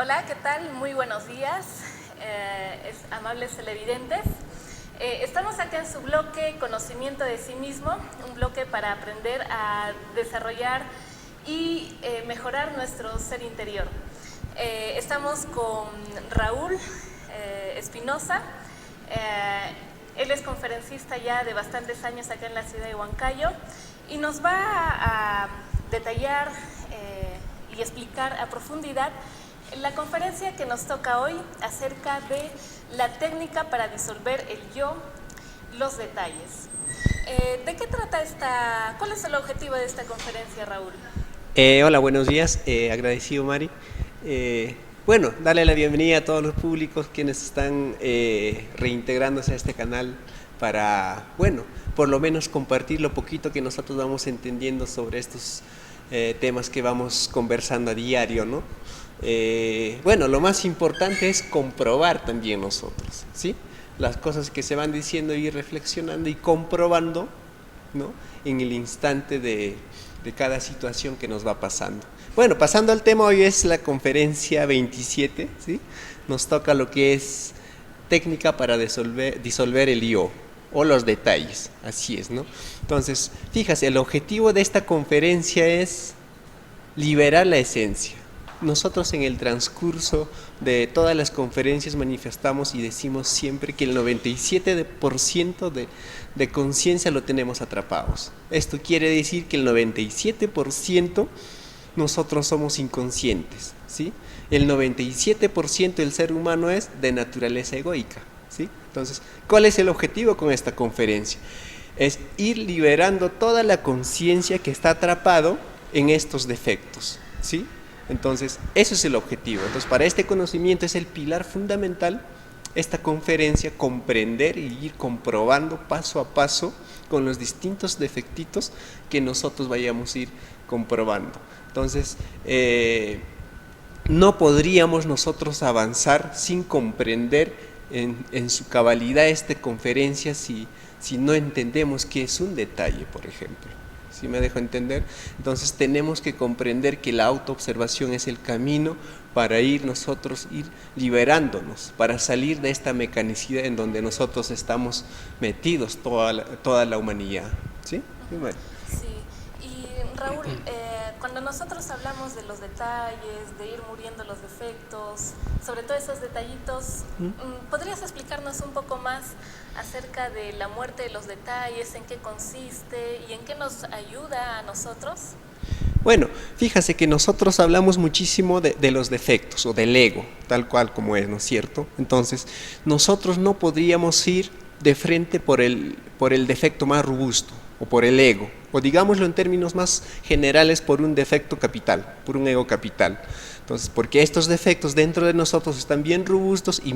Hola, ¿qué tal? Muy buenos días, amables televidentes. Estamos acá en su bloque Conocimiento de sí mismo, un bloque para aprender a desarrollar y mejorar nuestro ser interior. Estamos con Raúl Espinosa. Él es conferencista ya de bastantes años acá en la ciudad de Huancayo y nos va a detallar y explicar a profundidad la conferencia que nos toca hoy acerca de la técnica para disolver el yo, los detalles. ¿De qué trata cuál es el objetivo de esta conferencia, Raúl? Hola, buenos días, agradecido Mari. Bueno, darle la bienvenida a todos los públicos quienes están reintegrándose a este canal para, bueno, por lo menos compartir lo poquito que nosotros vamos entendiendo sobre estos temas que vamos conversando a diario, ¿no? Bueno, lo más importante es comprobar también nosotros, ¿sí? Las cosas que se van diciendo, ir reflexionando y comprobando, ¿no? En el instante de cada situación que nos va pasando. Bueno, pasando al tema, hoy es la conferencia 27, ¿sí? Nos toca lo que es técnica para disolver el yo o los detalles, así es, ¿no? Entonces, fíjate, el objetivo de esta conferencia es liberar la esencia. Nosotros en el transcurso de todas las conferencias manifestamos y decimos siempre que el 97% de conciencia lo tenemos atrapados. Esto quiere decir que el 97% nosotros somos inconscientes, ¿sí? El 97% del ser humano es de naturaleza egoica, ¿sí? Entonces, ¿cuál es el objetivo con esta conferencia? Es ir liberando toda la conciencia que está atrapado en estos defectos, ¿sí? Entonces, eso es el objetivo. Entonces, para este conocimiento es el pilar fundamental, esta conferencia, comprender y ir comprobando paso a paso con los distintos defectitos que nosotros vayamos a ir comprobando. Entonces, no podríamos nosotros avanzar sin comprender en su cabalidad esta conferencia si no entendemos qué es un detalle, por ejemplo. ¿Sí me dejo entender? Entonces tenemos que comprender que la autoobservación es el camino para ir liberándonos, para salir de esta mecanicidad en donde nosotros estamos metidos toda la humanidad. ¿Sí? Bueno. Sí, y Raúl, cuando nosotros hablamos de los detalles, de ir muriendo los defectos, sobre todo esos detallitos, ¿podrías explicarnos un poco más acerca de la muerte de los detalles, en qué consiste y en qué nos ayuda a nosotros? Bueno, fíjase que nosotros hablamos muchísimo de los defectos o del ego, tal cual como es, ¿no es cierto? Entonces, nosotros no podríamos ir de frente por el defecto más robusto o por el ego, o digámoslo en términos más generales, por un defecto capital, por un ego capital. Entonces, porque estos defectos dentro de nosotros están bien robustos y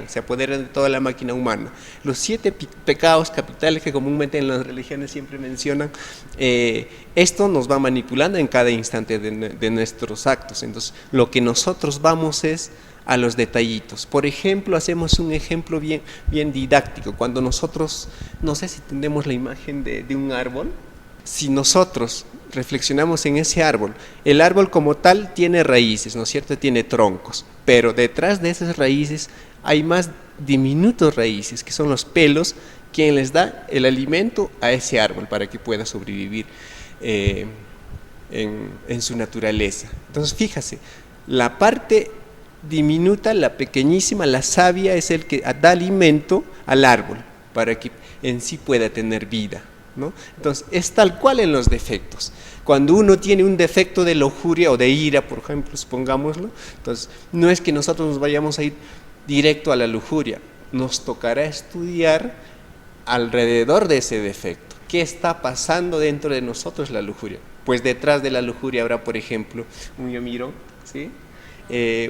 se apoderan de toda la máquina humana. Los 7 pecados capitales que comúnmente en las religiones siempre mencionan, esto nos va manipulando en cada instante de nuestros actos. Entonces, lo que nosotros vamos es a los detallitos. Por ejemplo, hacemos un ejemplo bien didáctico. Cuando nosotros, no sé si tenemos la imagen de un árbol, si nosotros reflexionamos en ese árbol, el árbol como tal tiene raíces, ¿no es cierto? Tiene troncos, pero detrás de esas raíces hay más diminutos raíces, que son los pelos, quien les da el alimento a ese árbol para que pueda sobrevivir en su naturaleza. Entonces, fíjase, la parte diminuta, la pequeñísima, la savia es el que da alimento al árbol para que en sí pueda tener vida, ¿no? Entonces, es tal cual en los defectos. Cuando uno tiene un defecto de lujuria o de ira, por ejemplo, supongámoslo, entonces no es que nosotros nos vayamos a ir directo a la lujuria, nos tocará estudiar alrededor de ese defecto. ¿Qué está pasando dentro de nosotros la lujuria? Pues detrás de la lujuria habrá, por ejemplo, un yo miro, ¿sí?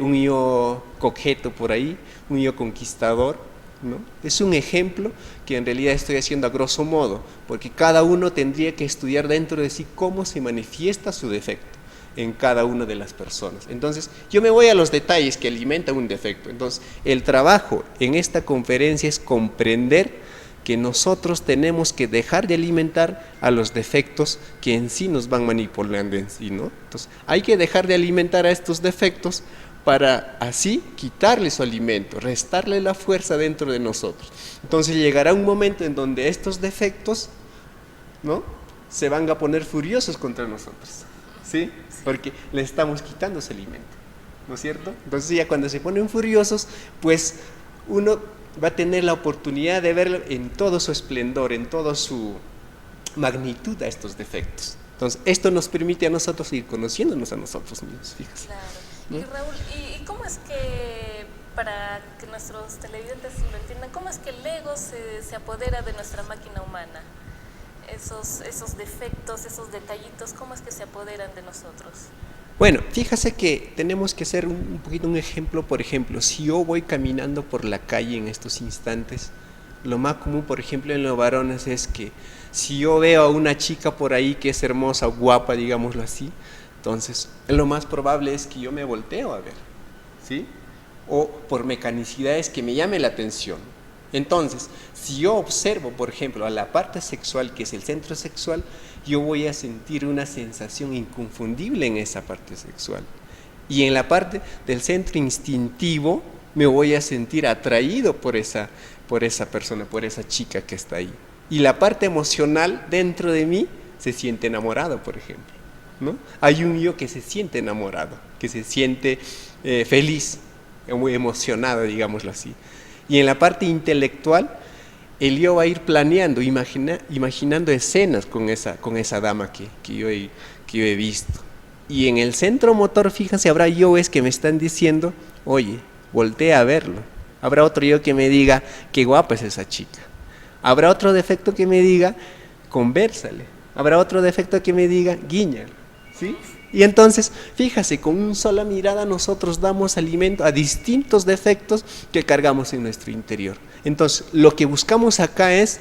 Un yo coqueto por ahí, un yo conquistador, ¿no? Es un ejemplo que en realidad estoy haciendo a grosso modo, porque cada uno tendría que estudiar dentro de sí cómo se manifiesta su defecto en cada una de las personas. Entonces, yo me voy a los detalles que alimentan un defecto. Entonces, el trabajo en esta conferencia es comprender que nosotros tenemos que dejar de alimentar a los defectos que en sí nos van manipulando en sí, ¿no? Entonces, hay que dejar de alimentar a estos defectos para así quitarle su alimento, restarle la fuerza dentro de nosotros. Entonces llegará un momento en donde estos defectos, ¿no?, se van a poner furiosos contra nosotros, ¿sí? Porque le estamos quitando ese alimento, ¿no es cierto? Entonces ya cuando se ponen furiosos, pues uno va a tener la oportunidad de verlo en todo su esplendor, en toda su magnitud a estos defectos. Entonces esto nos permite a nosotros ir conociéndonos a nosotros mismos, fíjate. Claro. ¿No? Y Raúl, ¿y cómo es que, para que nuestros televidentes lo entiendan, cómo es que el ego se apodera de nuestra máquina humana? Esos defectos, esos detallitos, ¿cómo es que se apoderan de nosotros? Bueno, fíjese que tenemos que hacer un poquito un ejemplo. Por ejemplo, si yo voy caminando por la calle en estos instantes, lo más común, por ejemplo, en los varones es que si yo veo a una chica por ahí que es hermosa, guapa, digámoslo así, entonces lo más probable es que yo me volteo a ver, ¿sí? O por mecanicidades que me llame la atención. Entonces, si yo observo, por ejemplo, a la parte sexual, que es el centro sexual, yo voy a sentir una sensación inconfundible en esa parte sexual. Y en la parte del centro instintivo, me voy a sentir atraído por esa persona, por esa chica que está ahí. Y la parte emocional dentro de mí se siente enamorado, por ejemplo, ¿no? Hay un yo que se siente enamorado, que se siente feliz, muy emocionado, digámoslo así. Y en la parte intelectual, el yo va a ir planeando, imaginando escenas con esa dama que yo he visto. Y en el centro motor, fíjense, habrá yoes que me están diciendo, oye, voltea a verlo. Habrá otro yo que me diga, qué guapa es esa chica. Habrá otro defecto que me diga, convérsale. Habrá otro defecto que me diga, guiñale, ¿sí? Y entonces, fíjase, con una sola mirada nosotros damos alimento a distintos defectos que cargamos en nuestro interior. Entonces, lo que buscamos acá es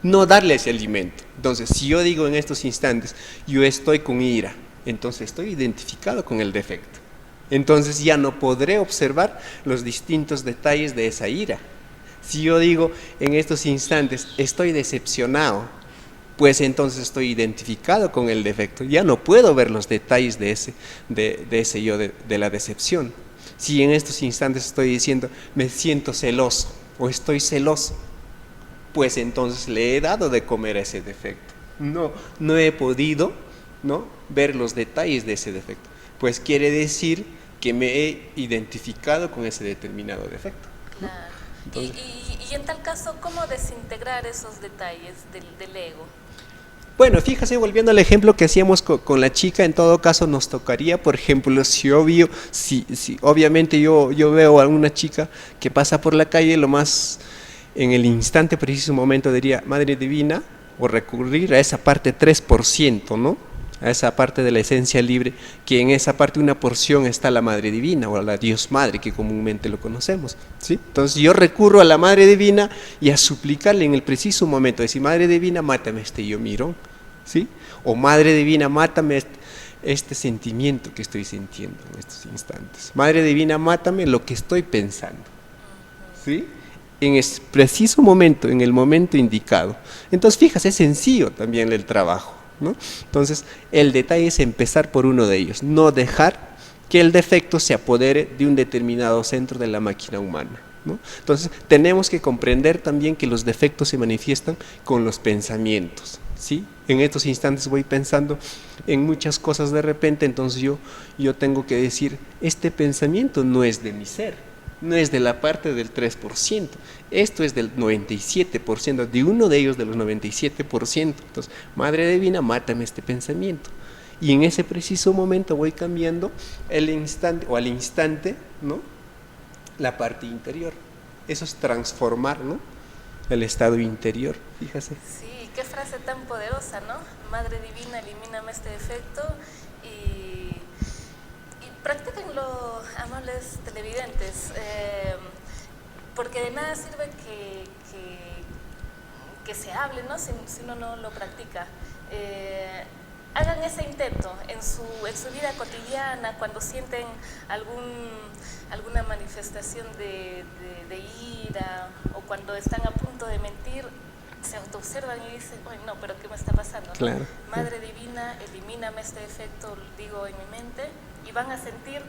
no darle ese alimento. Entonces, si yo digo en estos instantes, yo estoy con ira, entonces estoy identificado con el defecto. Entonces ya no podré observar los distintos detalles de esa ira. Si yo digo en estos instantes, estoy decepcionado, pues entonces estoy identificado con el defecto. Ya no puedo ver los detalles de ese yo, de la decepción. Si en estos instantes estoy diciendo, me siento celoso o estoy celoso, pues entonces le he dado de comer a ese defecto. No he podido, ¿no?, ver los detalles de ese defecto. Pues quiere decir que me he identificado con ese determinado defecto, ¿no? Claro. Entonces, Y en tal caso, ¿cómo desintegrar esos detalles del ego? bueno, fíjese, volviendo al ejemplo que hacíamos con la chica, en todo caso nos tocaría, por ejemplo, si obviamente yo veo a una chica que pasa por la calle, lo más en el instante preciso momento diría, Madre Divina, o recurrir a esa parte 3%, ¿no?, a esa parte de la esencia libre, que en esa parte una porción está la Madre Divina, o la Dios Madre, que comúnmente lo conocemos, ¿sí? Entonces yo recurro a la Madre Divina y a suplicarle en el preciso momento, decir, Madre Divina, mátame este yo mirón, ¿sí? O Madre Divina, mátame este sentimiento que estoy sintiendo en estos instantes. Madre Divina, mátame lo que estoy pensando, ¿sí?, en ese preciso momento, en el momento indicado. Entonces, fíjate, es sencillo también el trabajo, ¿no? Entonces, el detalle es empezar por uno de ellos, no dejar que el defecto se apodere de un determinado centro de la máquina humana, ¿no? Entonces, tenemos que comprender también que los defectos se manifiestan con los pensamientos, ¿sí? En estos instantes voy pensando en muchas cosas de repente, entonces yo tengo que decir, este pensamiento no es de mi ser, no es de la parte del 3%, esto es del 97%, de uno de ellos de los 97%. Entonces, Madre Divina, mátame este pensamiento. Y en ese preciso momento voy cambiando al instante, ¿no?, la parte interior. Eso es transformar, ¿no?, el estado interior, fíjese. Sí, qué frase tan poderosa, ¿no? Madre Divina, elimíname este defecto y practíquenlo, amables televidentes, porque de nada sirve que se hable, ¿no?, si uno no lo practica. hagan ese intento en su vida cotidiana, cuando sienten alguna manifestación de ira, o cuando están a punto de mentir, se autoobservan y dicen, "Ay, no, pero ¿qué me está pasando?", ¿no? Claro. Madre Divina, elimíname este defecto, digo en mi mente, y van a sentir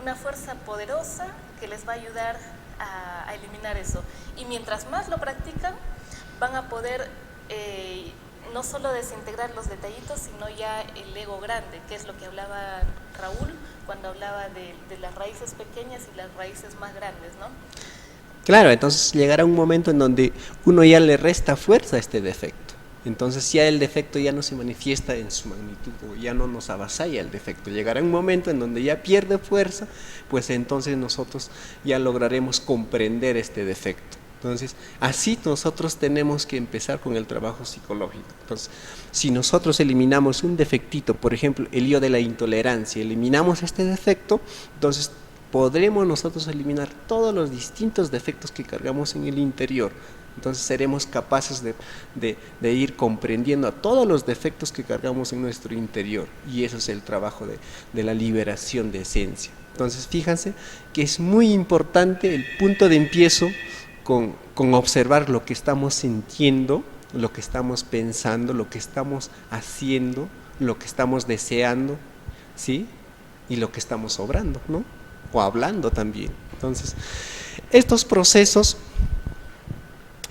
una fuerza poderosa que les va a ayudar a eliminar eso. Y mientras más lo practican, van a poder no solo desintegrar los detallitos, sino ya el ego grande, que es lo que hablaba Raúl cuando hablaba de las raíces pequeñas y las raíces más grandes, ¿no? Claro, entonces llegará un momento en donde uno ya le resta fuerza a este defecto. Entonces ya el defecto ya no se manifiesta en su magnitud, o ya no nos avasalla el defecto. Llegará un momento en donde ya pierde fuerza, pues entonces nosotros ya lograremos comprender este defecto. Entonces, así nosotros tenemos que empezar con el trabajo psicológico. Entonces, si nosotros eliminamos un defectito, por ejemplo, el yo de la intolerancia, eliminamos este defecto, entonces podremos nosotros eliminar todos los distintos defectos que cargamos en el interior. Entonces seremos capaces de ir comprendiendo a todos los defectos que cargamos en nuestro interior, y eso es el trabajo de la liberación de esencia. Entonces fíjense que es muy importante el punto de empiezo con observar lo que estamos sintiendo, lo que estamos pensando, lo que estamos haciendo, lo que estamos deseando, ¿sí? Y lo que estamos obrando, ¿no? O hablando también. Entonces, estos procesos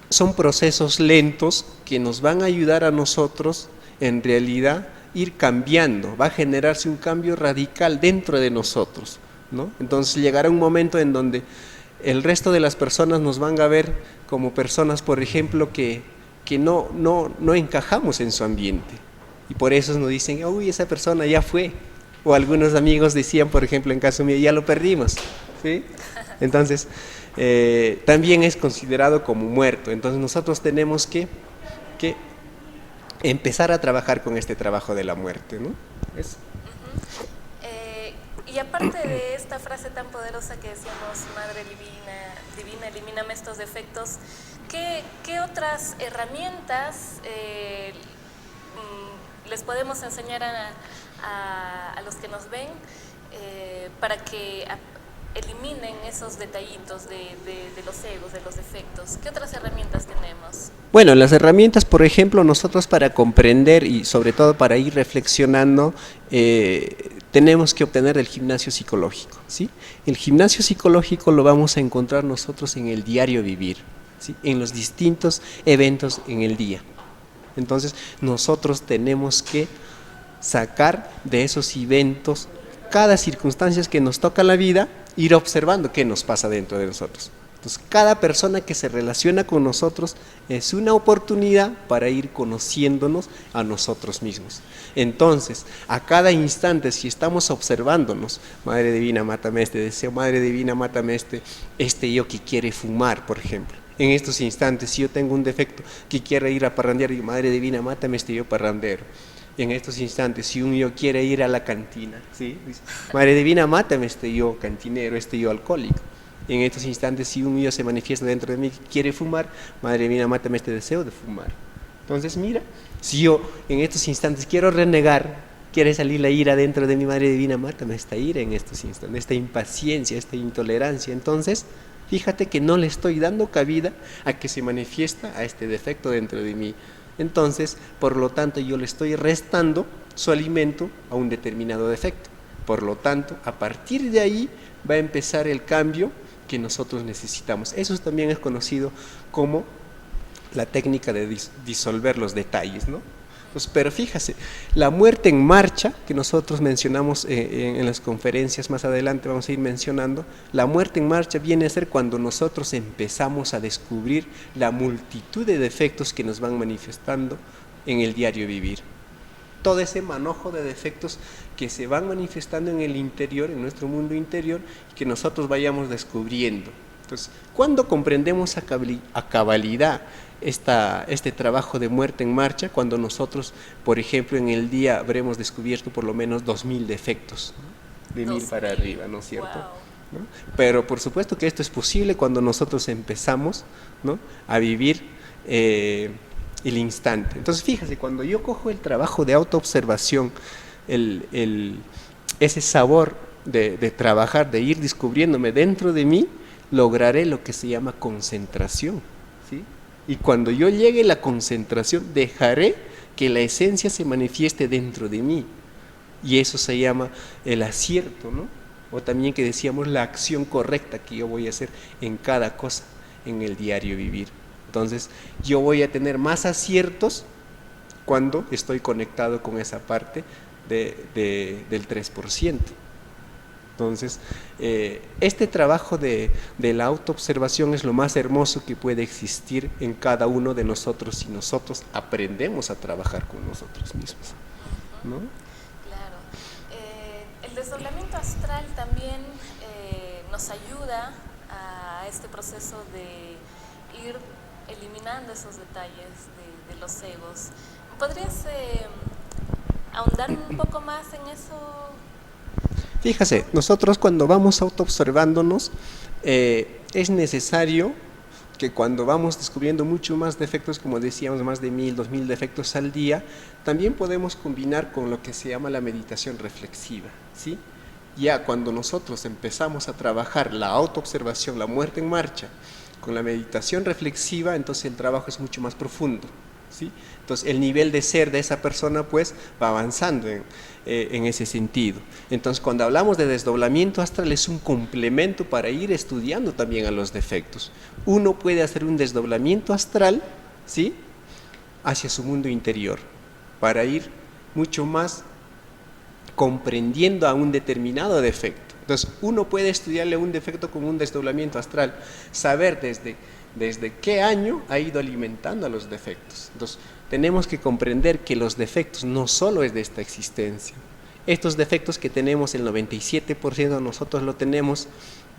son procesos lentos que nos van a ayudar a nosotros, en realidad, ir cambiando. Va a generarse un cambio radical dentro de nosotros, ¿no? Entonces llegará un momento en donde el resto de las personas nos van a ver como personas, por ejemplo, que no encajamos en su ambiente. Y por eso nos dicen, uy, esa persona ya fue. O algunos amigos decían, por ejemplo, en caso mío, ya lo perdimos, ¿sí? Entonces, también es considerado como muerto. Entonces nosotros tenemos que empezar a trabajar con este trabajo de la muerte, ¿no? Eso. Y aparte de esta frase tan poderosa que decíamos, Madre Divina, elimíname estos defectos, ¿qué otras herramientas les podemos enseñar a los que nos ven para que eliminen esos detallitos de los egos, de los defectos? ¿Qué otras herramientas tenemos? Bueno, las herramientas, por ejemplo, nosotros para comprender y sobre todo para ir reflexionando, tenemos que obtener el gimnasio psicológico, ¿sí? El gimnasio psicológico lo vamos a encontrar nosotros en el diario vivir, ¿sí? En los distintos eventos en el día. Entonces, nosotros tenemos que sacar de esos eventos cada circunstancia que nos toca la vida, ir observando qué nos pasa dentro de nosotros. Entonces, cada persona que se relaciona con nosotros es una oportunidad para ir conociéndonos a nosotros mismos. Entonces, a cada instante, si estamos observándonos, Madre Divina, mátame este deseo, Madre Divina, mátame este yo que quiere fumar, por ejemplo. En estos instantes, si yo tengo un defecto que quiere ir a parrandear, digo, Madre Divina, mátame este yo parrandero. En estos instantes, si un yo quiere ir a la cantina, ¿sí? Dice, Madre Divina, mátame este yo cantinero, este yo alcohólico. En estos instantes, si un yo se manifiesta dentro de mí que quiere fumar, Madre Divina, mátame este deseo de fumar. Entonces, mira, si yo en estos instantes quiero renegar, quiere salir la ira dentro de mi, Madre Divina, mátame esta ira en estos instantes, esta impaciencia, esta intolerancia. Entonces, fíjate que no le estoy dando cabida a que se manifiesta a este defecto dentro de mí. Entonces, por lo tanto, yo le estoy restando su alimento a un determinado defecto. Por lo tanto, a partir de ahí va a empezar el cambio que nosotros necesitamos. Eso también es conocido como la técnica de disolver los detalles, ¿no? Pues, pero fíjase, la muerte en marcha, que nosotros mencionamos en las conferencias más adelante, vamos a ir mencionando, la muerte en marcha viene a ser cuando nosotros empezamos a descubrir la multitud de defectos que nos van manifestando en el diario vivir. Todo ese manojo de defectos que se van manifestando en el interior, en nuestro mundo interior, y que nosotros vayamos descubriendo. Entonces, ¿cuándo comprendemos a cabalidad este trabajo de muerte en marcha? Cuando nosotros, por ejemplo, en el día habremos descubierto por lo menos 2000 defectos, ¿no? De 1000 para arriba, ¿no es cierto? Wow. ¿No? Pero por supuesto que esto es posible cuando nosotros empezamos, ¿no?, a vivir el instante. Entonces, fíjese, cuando yo cojo el trabajo de autoobservación, ese sabor de trabajar, de ir descubriéndome dentro de mí, lograré lo que se llama concentración, ¿sí? Y cuando yo llegue a la concentración, dejaré que la esencia se manifieste dentro de mí. Y eso se llama el acierto, ¿no? O también que decíamos la acción correcta que yo voy a hacer en cada cosa, en el diario vivir. Entonces, yo voy a tener más aciertos cuando estoy conectado con esa parte del 3%. Entonces, este trabajo de la autoobservación es lo más hermoso que puede existir en cada uno de nosotros si nosotros aprendemos a trabajar con nosotros mismos, ¿no? Claro. El desdoblamiento astral también nos ayuda a este proceso de ir eliminando esos detalles de los egos. ¿Podrías ahondar un poco más en eso? Fíjese, nosotros cuando vamos autoobservándonos, es necesario que cuando vamos descubriendo mucho más defectos, como decíamos, más de 1000, 2000 defectos al día, también podemos combinar con lo que se llama la meditación reflexiva, ¿sí? Ya cuando nosotros empezamos a trabajar la autoobservación, la muerte en marcha, con la meditación reflexiva, entonces el trabajo es mucho más profundo, ¿sí? Entonces el nivel de ser de esa persona pues va avanzando en ese sentido. Entonces cuando hablamos de desdoblamiento astral es un complemento para ir estudiando también a los defectos. Uno puede hacer un desdoblamiento astral, ¿sí?, hacia su mundo interior, para ir mucho más comprendiendo a un determinado defecto. Entonces uno puede estudiarle un defecto con un desdoblamiento astral, saber desde qué año ha ido alimentando a los defectos. Entonces tenemos que comprender que los defectos no solo es de esta existencia. Estos defectos que tenemos, el 97% nosotros lo tenemos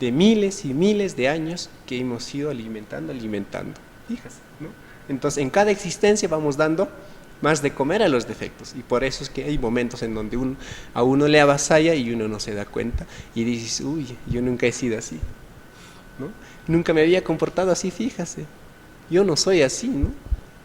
de miles y miles de años que hemos ido alimentando. Fíjate, ¿no? Entonces en cada existencia vamos dando más de comer a los defectos, y por eso es que hay momentos en donde a uno le avasalla y uno no se da cuenta y dices, uy, yo nunca he sido así, ¿no? Nunca me había comportado así, fíjate, yo no soy así, ¿no?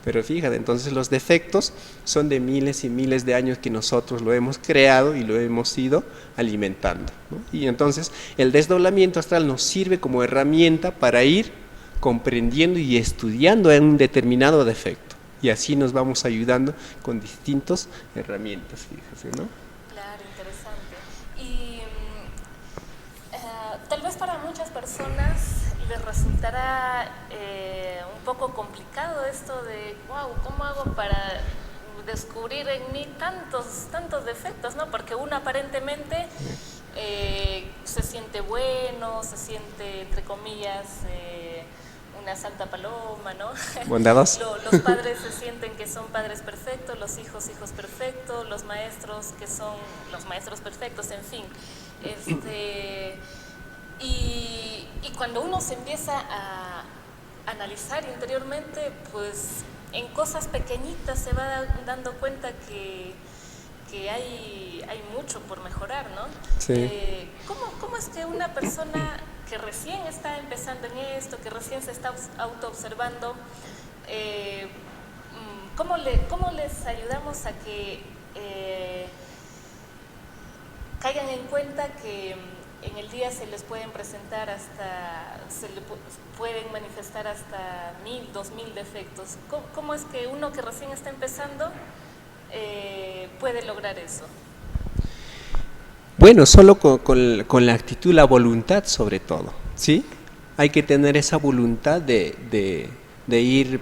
Pero fíjate, entonces los defectos son de miles y miles de años que nosotros lo hemos creado y lo hemos ido alimentando, ¿no? Y entonces el desdoblamiento astral nos sirve como herramienta para ir comprendiendo y estudiando un determinado defecto. Y así nos vamos ayudando con distintas herramientas, fíjese, ¿no? Claro, interesante. Y tal vez para muchas personas les resultará un poco complicado esto de, wow, ¿cómo hago para descubrir en mí tantos defectos, ¿no? Porque uno aparentemente se siente bueno, se siente, entre comillas, una santa paloma, ¿no? Bondadoso. Los padres se sienten que son padres perfectos, los hijos perfectos, los maestros que son los maestros perfectos, en fin. Y cuando uno se empieza a analizar interiormente, pues en cosas pequeñitas se va dando cuenta que hay mucho por mejorar, ¿no? Sí. ¿Cómo es que una persona que recién está empezando en esto, que recién se está autoobservando, ¿cómo les ayudamos a que caigan en cuenta que en el día se les pueden presentar pueden manifestar hasta 1000, 2000 defectos? ¿Cómo es que uno que recién está empezando puede lograr eso? Bueno, solo con la actitud, la voluntad sobre todo, ¿sí? Hay que tener esa voluntad de ir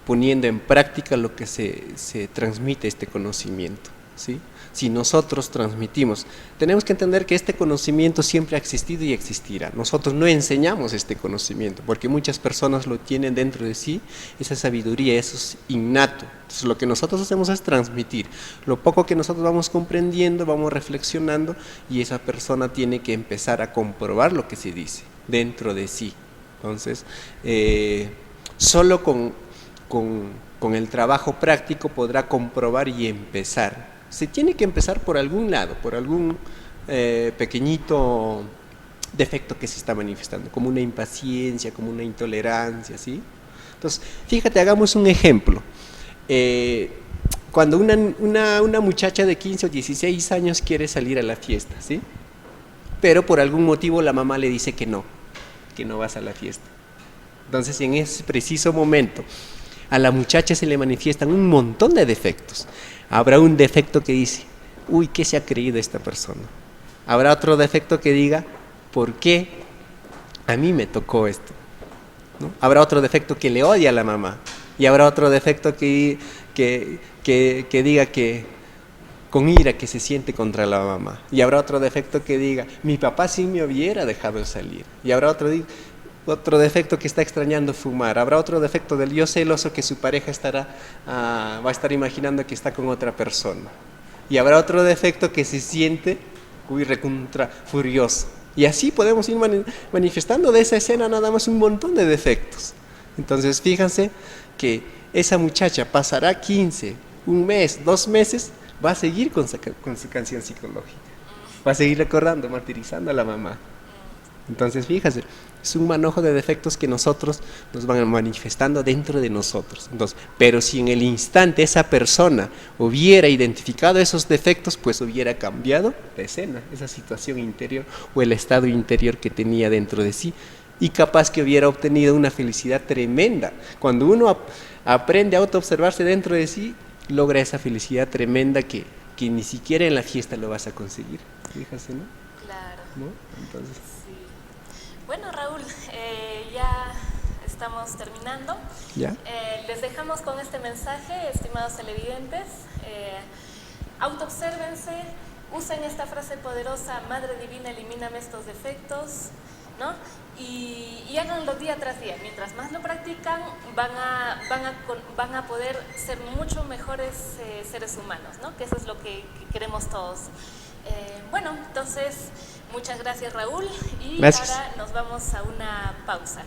poniendo en práctica lo que se transmite este conocimiento, ¿sí? Si nosotros transmitimos, tenemos que entender que este conocimiento siempre ha existido y existirá. Nosotros no enseñamos este conocimiento, porque muchas personas lo tienen dentro de sí, esa sabiduría, eso es innato. Entonces lo que nosotros hacemos es transmitir. Lo poco que nosotros vamos comprendiendo, vamos reflexionando, y esa persona tiene que empezar a comprobar lo que se dice dentro de sí. Entonces, solo con el trabajo práctico podrá comprobar y empezar. Se tiene que empezar por algún lado, por algún pequeñito defecto que se está manifestando, como una impaciencia, como una intolerancia, ¿sí? Entonces, fíjate, hagamos un ejemplo. Cuando una muchacha de 15 o 16 años quiere salir a la fiesta, ¿sí? Pero por algún motivo la mamá le dice que no vas a la fiesta. Entonces, en ese preciso momento, a la muchacha se le manifiestan un montón de defectos. Habrá un defecto que dice, uy, ¿qué se ha creído esta persona? Habrá otro defecto que diga, ¿por qué a mí me tocó esto? ¿No? Habrá otro defecto que le odia a la mamá. Y habrá otro defecto que diga que con ira que se siente contra la mamá. Y habrá otro defecto que diga, mi papá sí me hubiera dejado salir. Y habrá otro defecto que está extrañando fumar. Habrá otro defecto del yo celoso que su pareja va a estar imaginando que está con otra persona. Y habrá otro defecto que se siente recontra furioso. Y así podemos ir manifestando de esa escena nada más un montón de defectos. Entonces fíjense que esa muchacha pasará 15, un mes, 2 meses, va a seguir con su canción psicológica. Va a seguir recordando, martirizando a la mamá. Entonces fíjense, es un manojo de defectos que nosotros nos van manifestando dentro de nosotros. Entonces, pero si en el instante esa persona hubiera identificado esos defectos, pues hubiera cambiado la escena, esa situación interior o el estado interior que tenía dentro de sí, y capaz que hubiera obtenido una felicidad tremenda. Cuando uno aprende a autoobservarse dentro de sí, logra esa felicidad tremenda que ni siquiera en la fiesta lo vas a conseguir. Fíjate, ¿no? Claro. ¿No? Entonces, sí. Bueno, Raúl, ya estamos terminando. ¿ya? Les dejamos con este mensaje, estimados televidentes. Autoobsérvense, usen esta frase poderosa, Madre Divina, elimíname estos defectos, ¿no? Y háganlo día tras día. Mientras más lo practican, van a poder ser mucho mejores seres humanos, ¿no? Que eso es lo que queremos todos. Bueno, entonces, muchas gracias, Raúl, y gracias. ahora nos vamos a una pausa.